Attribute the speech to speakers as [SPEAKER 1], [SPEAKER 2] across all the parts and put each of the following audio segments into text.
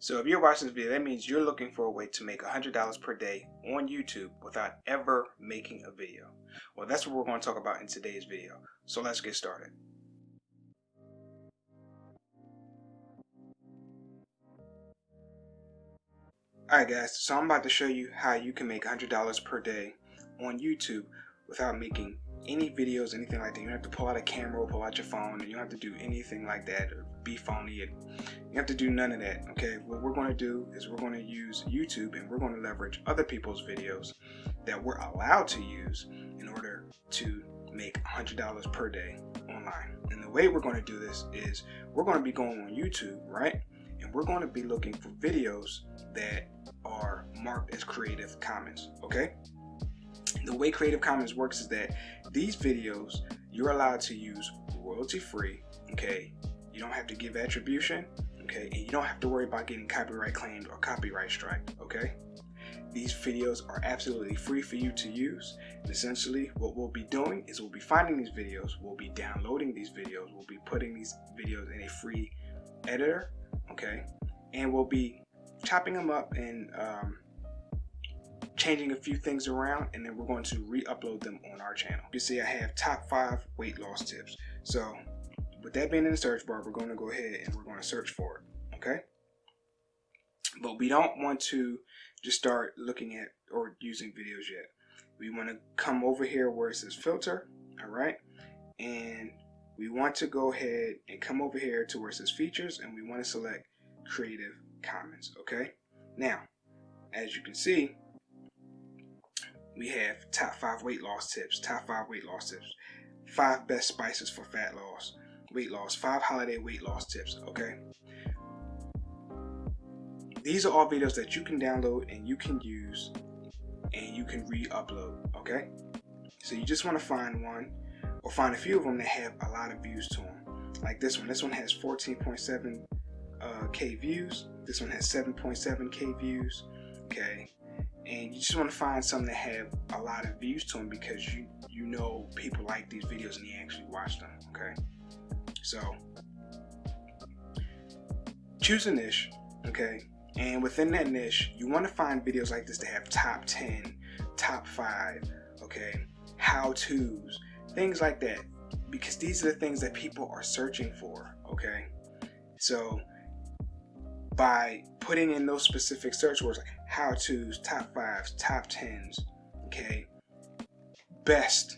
[SPEAKER 1] So if you're watching this video, that means you're looking for a way to make $100 per day on YouTube without ever making a video. Well, that's what we're going to talk about in today's video. So let's get started. Alright guys, so I'm about to show you how you can make $100 per day on YouTube without making any videos, anything like that. You don't have to pull out a camera or pull out your phone, and you don't have to do anything like that or be phony. You have to do none of that, okay? What we're going to do is we're going to use YouTube, and we're going to leverage other people's videos that we're allowed to use in order to make $100 per day online. And the way we're going to do this is we're going to be going on YouTube, right? And we're going to be looking for videos that are marked as Creative Commons, okay? The way Creative Commons works is that these videos you're allowed to use royalty free, okay? You don't have to give attribution, okay? And you don't have to worry about getting copyright claimed or copyright striked, okay? These videos are absolutely free for you to use. And essentially what we'll be doing is we'll be finding these videos, we'll be downloading these videos, we'll be putting these videos in a free editor, okay? And we'll be chopping them up and changing a few things around, and then we're going to re-upload them on our channel. You see I have top 5 weight loss tips. So with that being in the search bar, we're going to go ahead and we're going to search for it, okay? But we don't want to just start looking at or using videos yet. We want to come over here where it says filter, all right? And we want to go ahead and come over here to where it says features, and we want to select Creative Commons, okay? Now, as you can see, we have top 5 weight loss tips, top 5 weight loss tips, 5 best spices for fat loss, weight loss, 5 holiday weight loss tips, okay? These are all videos that you can download and you can use and you can re-upload, okay? So you just want to find one or find a few of them that have a lot of views to them. Like this one. This one has 14.7 K views. This one has 7.7 K views, okay? And you just want to find some that have a lot of views to them because you know people like these videos and they actually watch them, okay? So choose a niche, okay? And within that niche, you want to find videos like this that have top 10, top 5, okay? How-tos, things like that, because these are the things that people are searching for, okay? So by putting in those specific search words like how-tos, top 5s, top 10s, okay, best,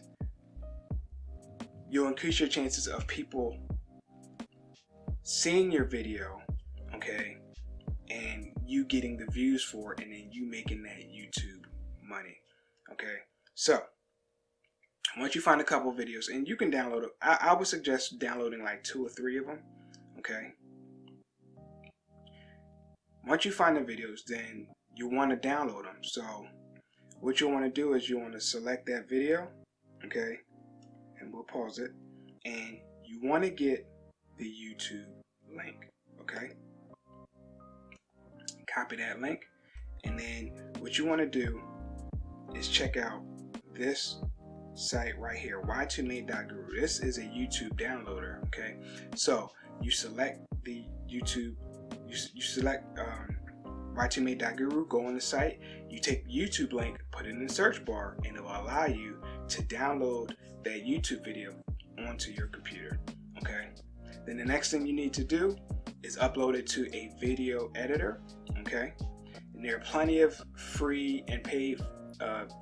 [SPEAKER 1] you'll increase your chances of people seeing your video, okay, and you getting the views for it, and then you making that YouTube money, okay? So once you find a couple videos, and you can download it, I would suggest downloading like 2 or 3 of them, okay? Once you find the videos, then you want to download them. So what you want to do is you want to select that video, okay, and we'll pause it, and you want to get the YouTube link, okay? Copy that link, and then what you want to do is check out this site right here, y2made.guru. This is a YouTube downloader, okay? So you select the YouTube, you select y2made.guru, go on the site, you take the YouTube link, put it in the search bar, and it will allow you to download that YouTube video onto your computer, okay? Then the next thing you need to do is upload it to a video editor, okay? And there are plenty of free and paid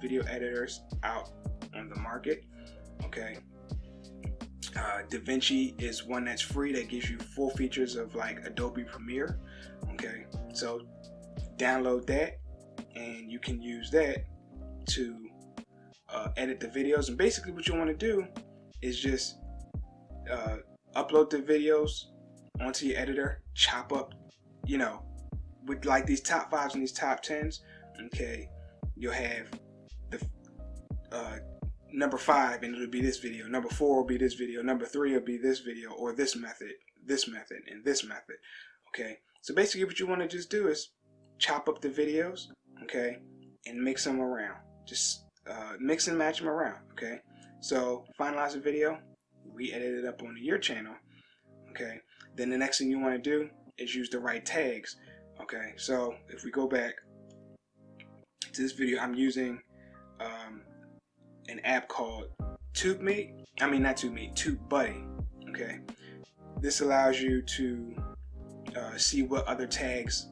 [SPEAKER 1] video editors out on the market, okay? DaVinci is one that's free that gives you full features of like Adobe Premiere, okay? So download that, and you can use that to edit the videos. And basically what you want to do is just upload the videos onto your editor, chop up, you know, with like these top 5s and these top 10s, okay? You'll have the number 5, and it'll be this video. Number 4 will be this video. Number 3 will be this video, or this method, and this method, okay? So basically what you want to just do is chop up the videos, okay, and mix them around. Just mix and match them around, okay? So finalize the video, re-edit it up onto your channel, okay? Then the next thing you want to do is use the right tags Okay, so if we go back to this video, I'm using an app called TubeMate. I mean, not TubeMate, TubeBuddy. Okay, this allows you to see what other tags,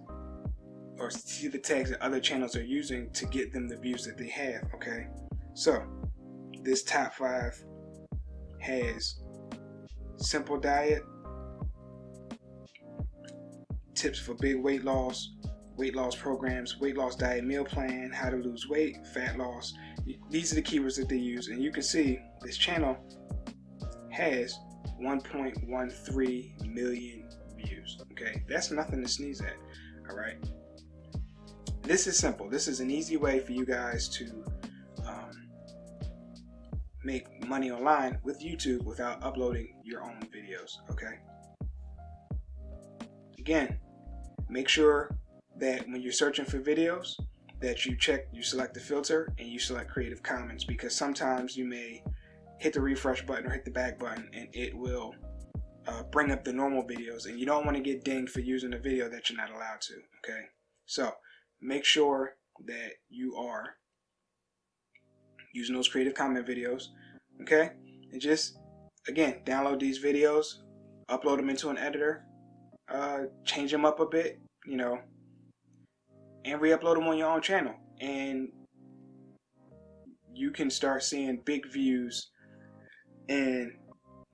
[SPEAKER 1] or see the tags that other channels are using to get them the views that they have. Okay, so this top 5 has simple diet, tips for big weight loss programs, weight loss diet meal plan, how to lose weight, fat loss. These are the keywords that they use, and you can see this channel has 1.13 million views. Okay, that's nothing to sneeze at. All right, this is simple. This is an easy way for you guys to make money online with YouTube without uploading your own videos. Okay, again, make sure that when you're searching for videos that you select the filter and you select Creative Commons, because sometimes you may hit the refresh button or hit the back button and it will bring up the normal videos, and you don't want to get dinged for using a video that you're not allowed to. Okay, so make sure that you are using those Creative Commons videos. Okay, and just again download these videos, upload them into an editor, change them up a bit, you know, and re-upload them on your own channel, and you can start seeing big views and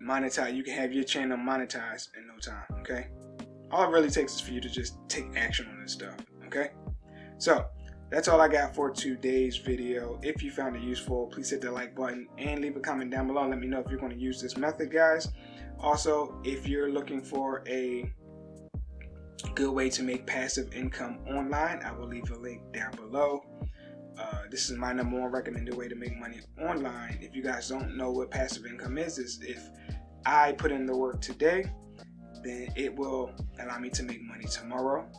[SPEAKER 1] monetize. You can have your channel monetized in no time. Okay, all it really takes is for you to just take action on this stuff. Okay, so that's all I got for today's video. If you found it useful, please hit the like button and leave a comment down below. Let me know if you're going to use this method, guys. Also, if you're looking for a good way to make passive income online, I will leave a link down below. This is my #1 recommended way to make money online. If you guys don't know what passive income is if I put in the work today, then it will allow me to make money tomorrow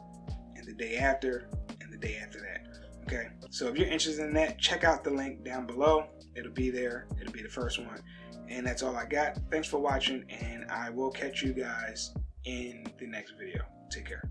[SPEAKER 1] and the day after and the day after that. Okay, so if you're interested in that, check out the link down below. It'll be there. It'll be the first one. And that's all I got. Thanks for watching, and I will catch you guys in the next video. Take care.